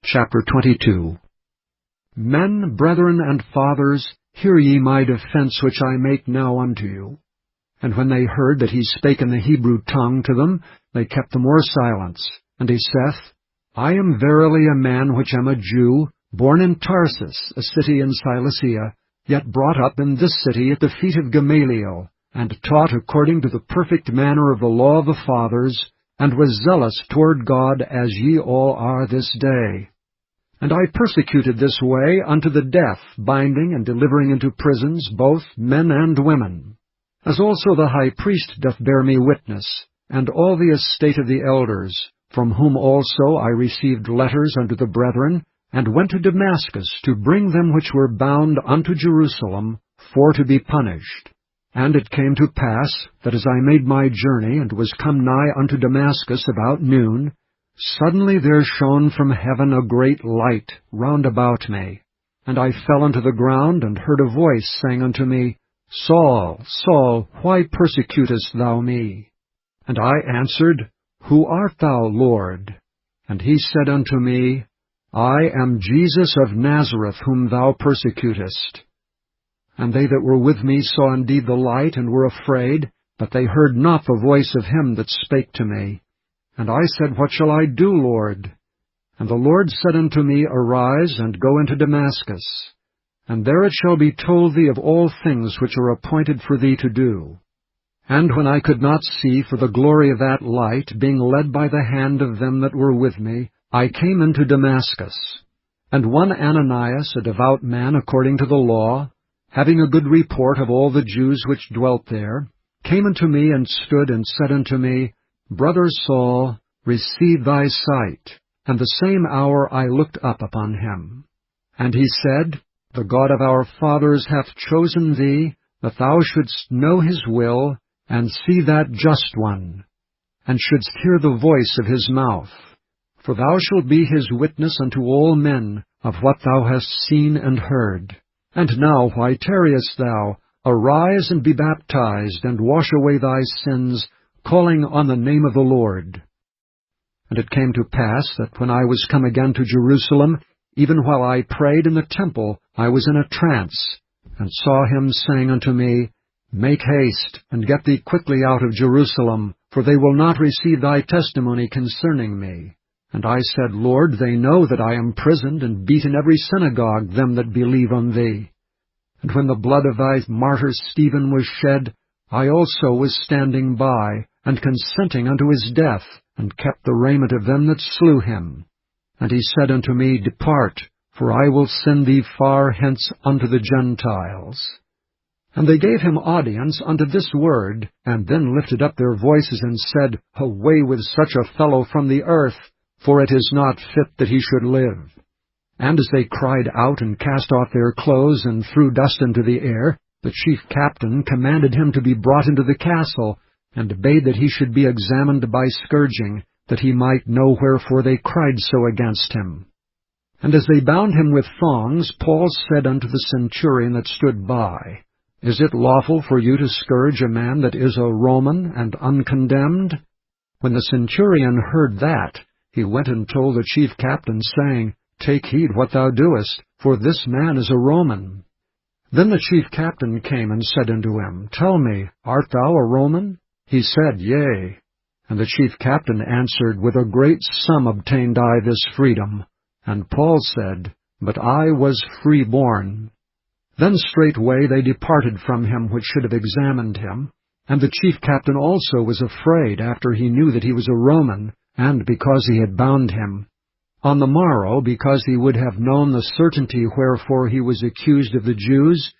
Chapter 22. Men, brethren, and fathers, hear ye my defense which I make now unto you. And when they heard that he spake in the Hebrew tongue to them, they kept the more silence. And he saith, I am verily a man which am a Jew, born in Tarsus, a city in Cilicia, yet brought up in this city at the feet of Gamaliel, and taught according to the perfect manner of the law of the fathers, and was zealous toward God as ye all are this day. And I persecuted this way unto the death, binding and delivering into prisons both men and women. As also the high priest doth bear me witness, and all the estate of the elders, from whom also I received letters unto the brethren, and went to Damascus to bring them which were bound unto Jerusalem, for to be punished. And it came to pass, that as I made my journey, and was come nigh unto Damascus about noon, suddenly there shone from heaven a great light round about me. And I fell unto the ground, and heard a voice saying unto me, Saul, Saul, why persecutest thou me? And I answered, Who art thou, Lord? And he said unto me, I am Jesus of Nazareth, whom thou persecutest. And they that were with me saw indeed the light, and were afraid, but they heard not the voice of him that spake to me. And I said, What shall I do, Lord? And the Lord said unto me, Arise, and go into Damascus, and there it shall be told thee of all things which are appointed for thee to do. And when I could not see for the glory of that light, being led by the hand of them that were with me, I came into Damascus. And one Ananias, a devout man according to the law, having a good report of all the Jews which dwelt there, came unto me and stood and said unto me, Brother Saul, receive thy sight. And the same hour I looked up upon him. And he said, The God of our fathers hath chosen thee, that thou shouldst know his will, and see that just one, and shouldst hear the voice of his mouth. For thou shalt be his witness unto all men of what thou hast seen and heard. And now why tarriest thou? Arise and be baptized, and wash away thy sins, calling on the name of the Lord. And it came to pass that when I was come again to Jerusalem, even while I prayed in the temple, I was in a trance, and saw him saying unto me, Make haste, and get thee quickly out of Jerusalem, for they will not receive thy testimony concerning me. And I said, Lord, they know that I am prisoned and beat in every synagogue them that believe on thee. And when the blood of thy martyr Stephen was shed, I also was standing by, and consenting unto his death, and kept the raiment of them that slew him. And he said unto me, Depart, for I will send thee far hence unto the Gentiles. And they gave him audience unto this word, and then lifted up their voices and said, Away with such a fellow from the earth, for it is not fit that he should live. And as they cried out and cast off their clothes and threw dust into the air, the chief captain commanded him to be brought into the castle, and bade that he should be examined by scourging, that he might know wherefore they cried so against him. And as they bound him with thongs, Paul said unto the centurion that stood by, Is it lawful for you to scourge a man that is a Roman and uncondemned? When the centurion heard that, he went and told the chief captain, saying, Take heed what thou doest, for this man is a Roman. Then the chief captain came and said unto him, Tell me, art thou a Roman? He said, Yea. And the chief captain answered, With a great sum obtained I this freedom. And Paul said, But I was freeborn. Then straightway they departed from him which should have examined him. And the chief captain also was afraid after he knew that he was a Roman, and because he had bound him. On the morrow, because he would have known the certainty wherefore he was accused of the Jews,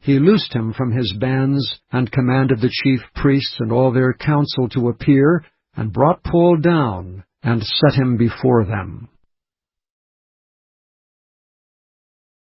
he loosed him from his bands, and commanded the chief priests and all their council to appear, and brought Paul down, and set him before them.